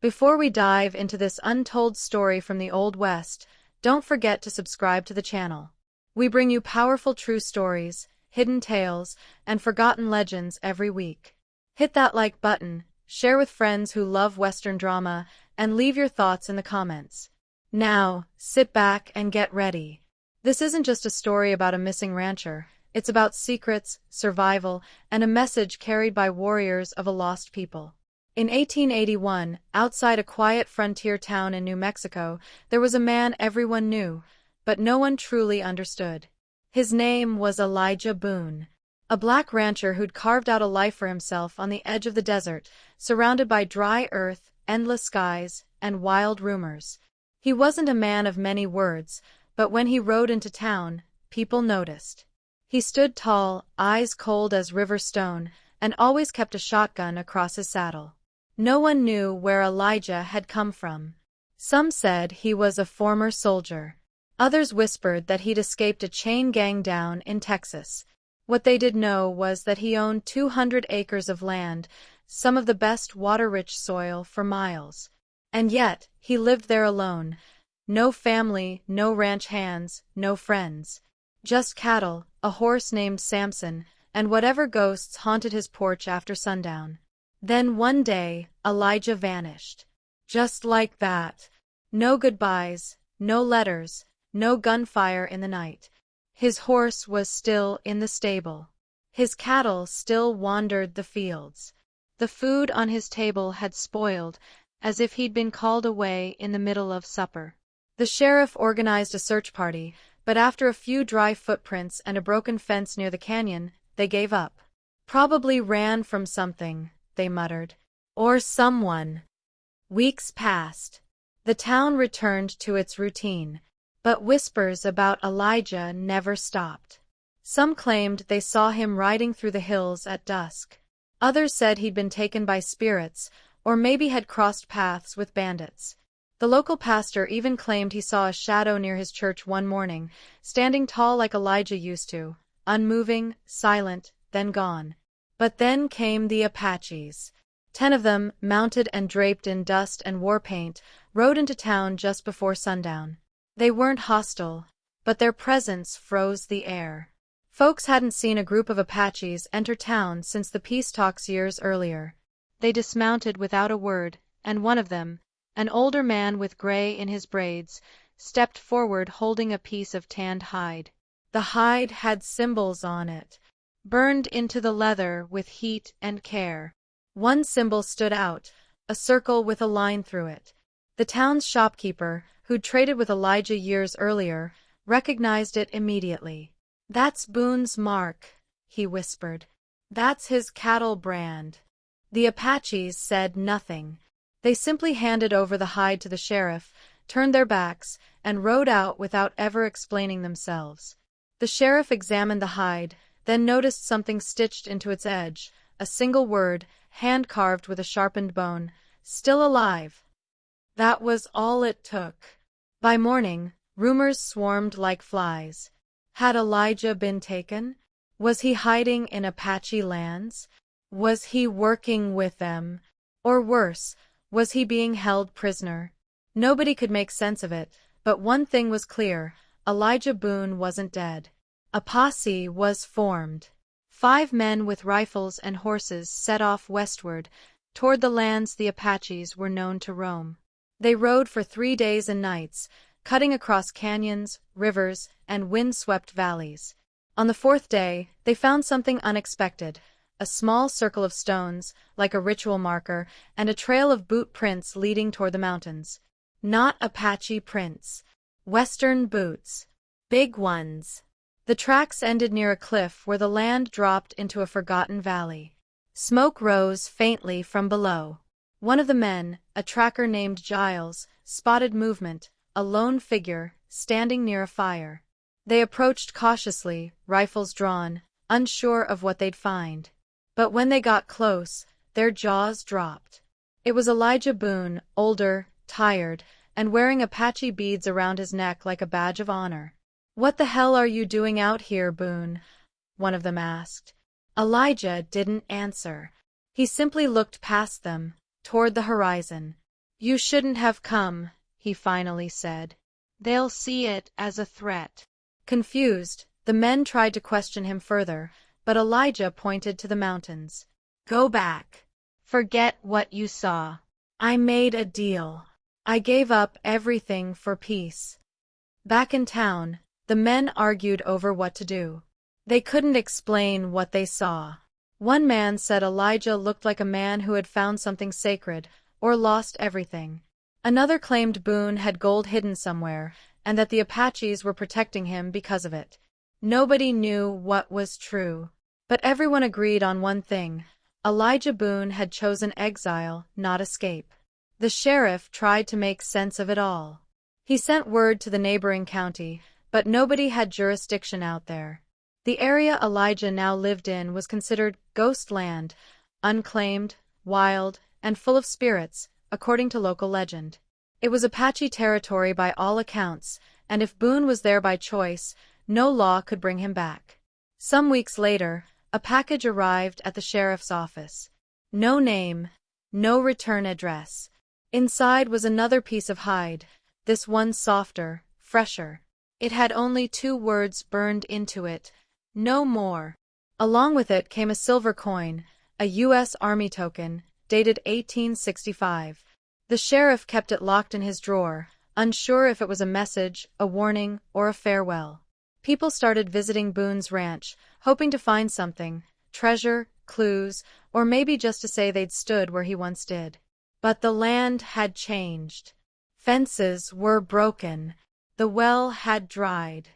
Before we dive into this untold story from the Old West, don't forget to subscribe to the channel. We bring you powerful true stories, hidden tales, and forgotten legends every week. Hit that like button, share with friends who love Western drama, and leave your thoughts in the comments. Now, sit back and get ready. This isn't just a story about a missing rancher, it's about secrets, survival, and a message carried by warriors of a lost people. In 1881, outside a quiet frontier town in New Mexico, there was a man everyone knew, but no one truly understood. His name was Elijah Boone, a black rancher who'd carved out a life for himself on the edge of the desert, surrounded by dry earth, endless skies, and wild rumors. He wasn't a man of many words, but when he rode into town, people noticed. He stood tall, eyes cold as river stone, and always kept a shotgun across his saddle. No one knew where Elijah had come from. Some said he was a former soldier. Others whispered that he'd escaped a chain gang down in Texas. What they did know was that he owned 200 acres of land, some of the best water-rich soil for miles. And yet, he lived there alone. No family, no ranch hands, no friends. Just cattle, a horse named Samson, and whatever ghosts haunted his porch after sundown. Then one day, Elijah vanished. Just like that. No goodbyes, no letters, no gunfire in the night. His horse was still in the stable. His cattle still wandered the fields. The food on his table had spoiled, as if he'd been called away in the middle of supper. The sheriff organized a search party, but after a few dry footprints and a broken fence near the canyon, they gave up. Probably ran from something, they muttered. Or someone. Weeks passed. The town returned to its routine, but whispers about Elijah never stopped. Some claimed they saw him riding through the hills at dusk. Others said he'd been taken by spirits, or maybe had crossed paths with bandits. The local pastor even claimed he saw a shadow near his church one morning, standing tall like Elijah used to, unmoving, silent, then gone. But then came the Apaches. 10 of them, mounted and draped in dust and war paint, rode into town just before sundown. They weren't hostile, but their presence froze the air. Folks hadn't seen a group of Apaches enter town since the peace talks years earlier. They dismounted without a word, and one of them, an older man with gray in his braids, stepped forward holding a piece of tanned hide. The hide had symbols on it, burned into the leather with heat and care. One symbol stood out, a circle with a line through it. The town's shopkeeper, who'd traded with Elijah years earlier, recognized it immediately. "That's Boone's mark," he whispered. "That's his cattle brand." The Apaches said nothing. They simply handed over the hide to the sheriff, turned their backs, and rode out without ever explaining themselves. The sheriff examined the hide, then noticed something stitched into its edge, a single word, hand-carved with a sharpened bone, "Still alive." That was all it took. By morning, rumors swarmed like flies. Had Elijah been taken? Was he hiding in Apache lands? Was he working with them? Or worse, was he being held prisoner? Nobody could make sense of it, but one thing was clear: Elijah Boone wasn't dead. A posse was formed. 5 men with rifles and horses set off westward, toward the lands the Apaches were known to roam. They rode for 3 days and nights, cutting across canyons, rivers, and wind-swept valleys. On the 4th day, they found something unexpected: a small circle of stones, like a ritual marker, and a trail of boot prints leading toward the mountains. Not Apache prints. Western boots. Big ones. The tracks ended near a cliff where the land dropped into a forgotten valley. Smoke rose faintly from below. One of the men, a tracker named Giles, spotted movement, a lone figure, standing near a fire. They approached cautiously, rifles drawn, unsure of what they'd find. But when they got close, their jaws dropped. It was Elijah Boone, older, tired, and wearing Apache beads around his neck like a badge of honor. "What the hell are you doing out here, Boone?" one of them asked. Elijah didn't answer. He simply looked past them, toward the horizon. "You shouldn't have come," he finally said. "They'll see it as a threat." Confused, the men tried to question him further, but Elijah pointed to the mountains. "Go back. Forget what you saw. I made a deal. I gave up everything for peace." Back in town, the men argued over what to do. They couldn't explain what they saw. One man said Elijah looked like a man who had found something sacred, or lost everything. Another claimed Boone had gold hidden somewhere, and that the Apaches were protecting him because of it. Nobody knew what was true. But everyone agreed on one thing: Elijah Boone had chosen exile, not escape. The sheriff tried to make sense of it all. He sent word to the neighboring county, but nobody had jurisdiction out there. The area Elijah now lived in was considered ghost land, unclaimed, wild, and full of spirits, according to local legend. It was Apache territory by all accounts, and if Boone was there by choice, no law could bring him back. Some weeks later, a package arrived at the sheriff's office. No name, no return address. Inside was another piece of hide, this one softer, fresher. It had only 2 words burned into it: "No more." Along with it came a silver coin, a U.S. Army token, dated 1865. The sheriff kept it locked in his drawer, unsure if it was a message, a warning, or a farewell. People started visiting Boone's ranch, hoping to find something: treasure, clues, or maybe just to say they'd stood where he once did. But the land had changed. Fences were broken. The well had dried.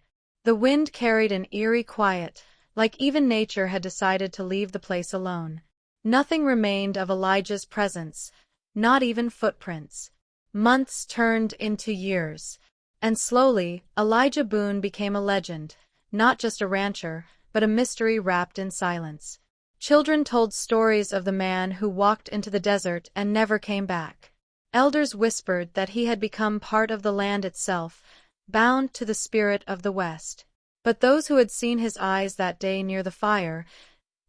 The wind carried an eerie quiet, like even nature had decided to leave the place alone. Nothing remained of Elijah's presence, not even footprints. Months turned into years, and slowly Elijah Boone became a legend, not just a rancher, but a mystery wrapped in silence. Children told stories of the man who walked into the desert and never came back. Elders whispered that he had become part of the land itself, bound to the spirit of the West. But those who had seen his eyes that day near the fire,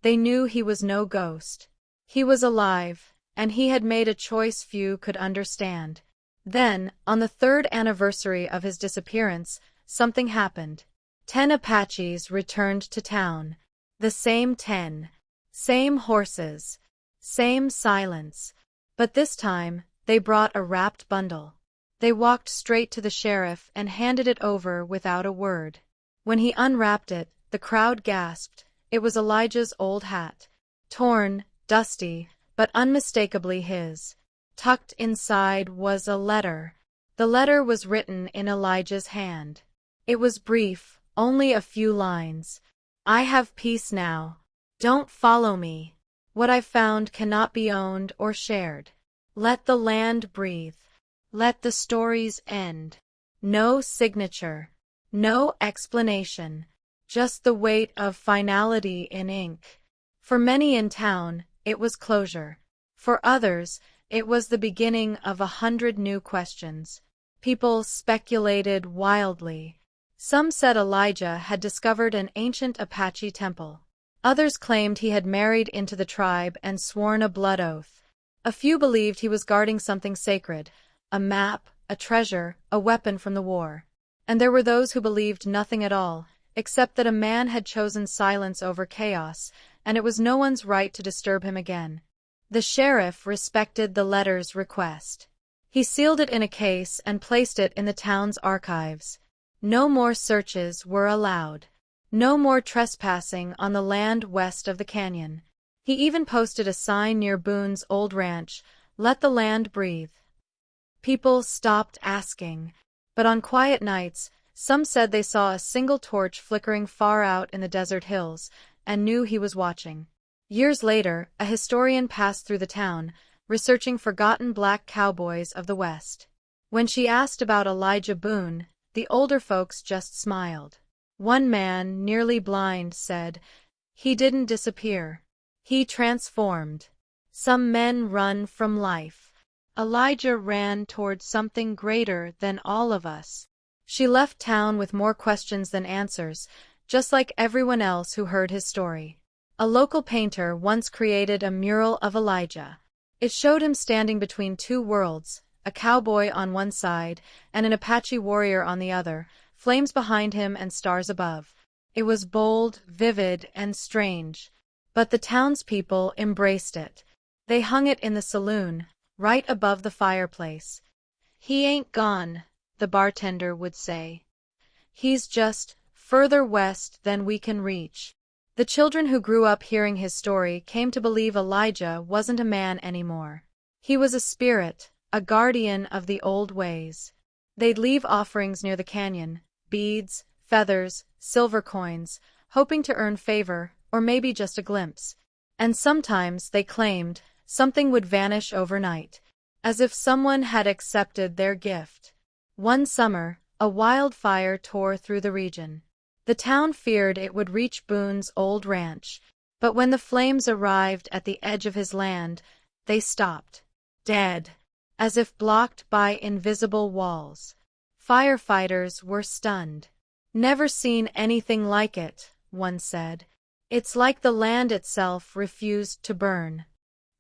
they knew he was no ghost. He was alive, and he had made a choice few could understand. Then, on the 3rd anniversary of his disappearance, something happened. 10 Apaches returned to town. The same 10. Same horses. Same silence. But this time, they brought a wrapped bundle. They walked straight to the sheriff and handed it over without a word. When he unwrapped it, the crowd gasped. It was Elijah's old hat. Torn, dusty, but unmistakably his. Tucked inside was a letter. The letter was written in Elijah's hand. It was brief, only a few lines. "I have peace now. Don't follow me. What I found cannot be owned or shared. Let the land breathe. Let the stories end." No signature. No explanation. Just the weight of finality in ink. For many in town, it was closure. For others, it was the beginning of 100 new questions. People speculated wildly. Some said Elijah had discovered an ancient Apache temple. Others claimed he had married into the tribe and sworn a blood oath. A few believed he was guarding something sacred: a map, a treasure, a weapon from the war. And there were those who believed nothing at all, except that a man had chosen silence over chaos, and it was no one's right to disturb him again. The sheriff respected the letter's request. He sealed it in a case and placed it in the town's archives. No more searches were allowed. No more trespassing on the land west of the canyon. He even posted a sign near Boone's old ranch: "Let the land breathe." People stopped asking. But on quiet nights, some said they saw a single torch flickering far out in the desert hills, and knew he was watching. Years later, a historian passed through the town, researching forgotten black cowboys of the West. When she asked about Elijah Boone, the older folks just smiled. One man, nearly blind, said, "He didn't disappear. He transformed. Some men run from life. Elijah ran toward something greater than all of us." She left town with more questions than answers, just like everyone else who heard his story. A local painter once created a mural of Elijah. It showed him standing between 2 worlds, a cowboy on one side and an Apache warrior on the other, flames behind him and stars above. It was bold, vivid, and strange. But the townspeople embraced it. They hung it in the saloon, right above the fireplace. "He ain't gone," the bartender would say. "He's just further west than we can reach." The children who grew up hearing his story came to believe Elijah wasn't a man anymore. He was a spirit, a guardian of the old ways. They'd leave offerings near the canyon, beads, feathers, silver coins, hoping to earn favor, or maybe just a glimpse. And sometimes, they claimed, something would vanish overnight, as if someone had accepted their gift. One summer, a wildfire tore through the region. The town feared it would reach Boone's old ranch, but when the flames arrived at the edge of his land, they stopped, dead, as if blocked by invisible walls. Firefighters were stunned. "Never seen anything like it," one said. "It's like the land itself refused to burn."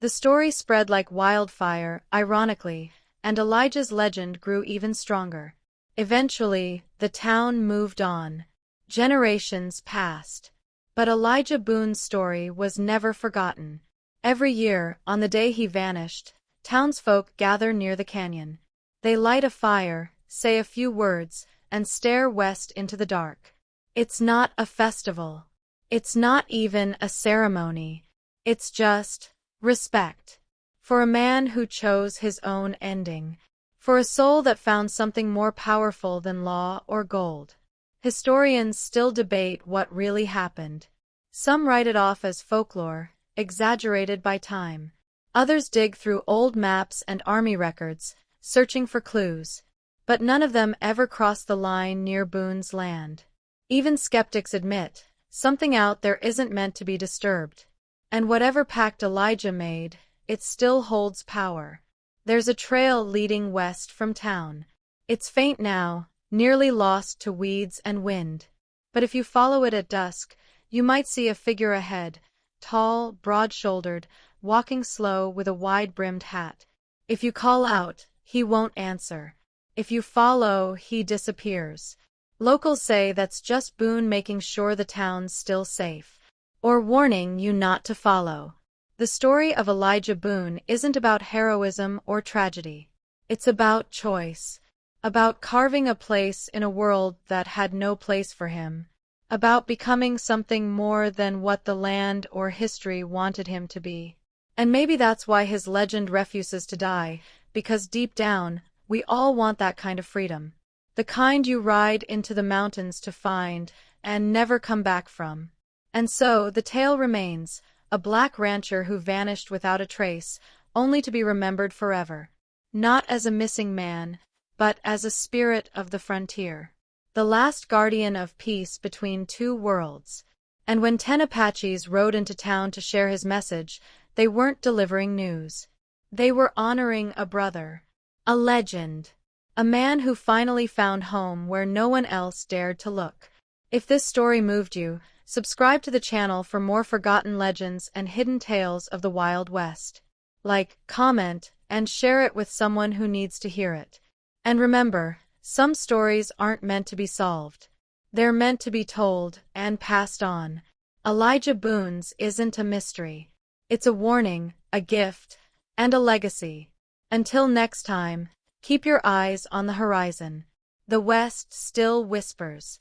The story spread like wildfire, ironically, and Elijah's legend grew even stronger. Eventually, the town moved on. Generations passed. But Elijah Boone's story was never forgotten. Every year, on the day he vanished, townsfolk gather near the canyon. They light a fire, say a few words, and stare west into the dark. It's not a festival. It's not even a ceremony. It's just respect. For a man who chose his own ending. For a soul that found something more powerful than law or gold. Historians still debate what really happened. Some write it off as folklore, exaggerated by time. Others dig through old maps and army records, searching for clues. But none of them ever crossed the line near Boone's land. Even skeptics admit, something out there isn't meant to be disturbed. And whatever pact Elijah made, it still holds power. There's a trail leading west from town. It's faint now, nearly lost to weeds and wind. But if you follow it at dusk, you might see a figure ahead, tall, broad-shouldered, walking slow with a wide-brimmed hat. If you call out, he won't answer. If you follow, he disappears. Locals say that's just Boone making sure the town's still safe, or warning you not to follow. The story of Elijah Boone isn't about heroism or tragedy. It's about choice. About carving a place in a world that had no place for him. About becoming something more than what the land or history wanted him to be. And maybe that's why his legend refuses to die, because deep down, we all want that kind of freedom. The kind you ride into the mountains to find and never come back from. And so, the tale remains, a black rancher who vanished without a trace, only to be remembered forever. Not as a missing man, but as a spirit of the frontier. The last guardian of peace between two worlds. And when 10 Apaches rode into town to share his message, they weren't delivering news. They were honoring a brother. A legend. A man who finally found home where no one else dared to look. If this story moved you, subscribe to the channel for more forgotten legends and hidden tales of the Wild West. Like, comment, and share it with someone who needs to hear it. And remember, some stories aren't meant to be solved. They're meant to be told and passed on. Elijah Boone's isn't a mystery. It's a warning, a gift, and a legacy. Until next time, keep your eyes on the horizon. The West still whispers.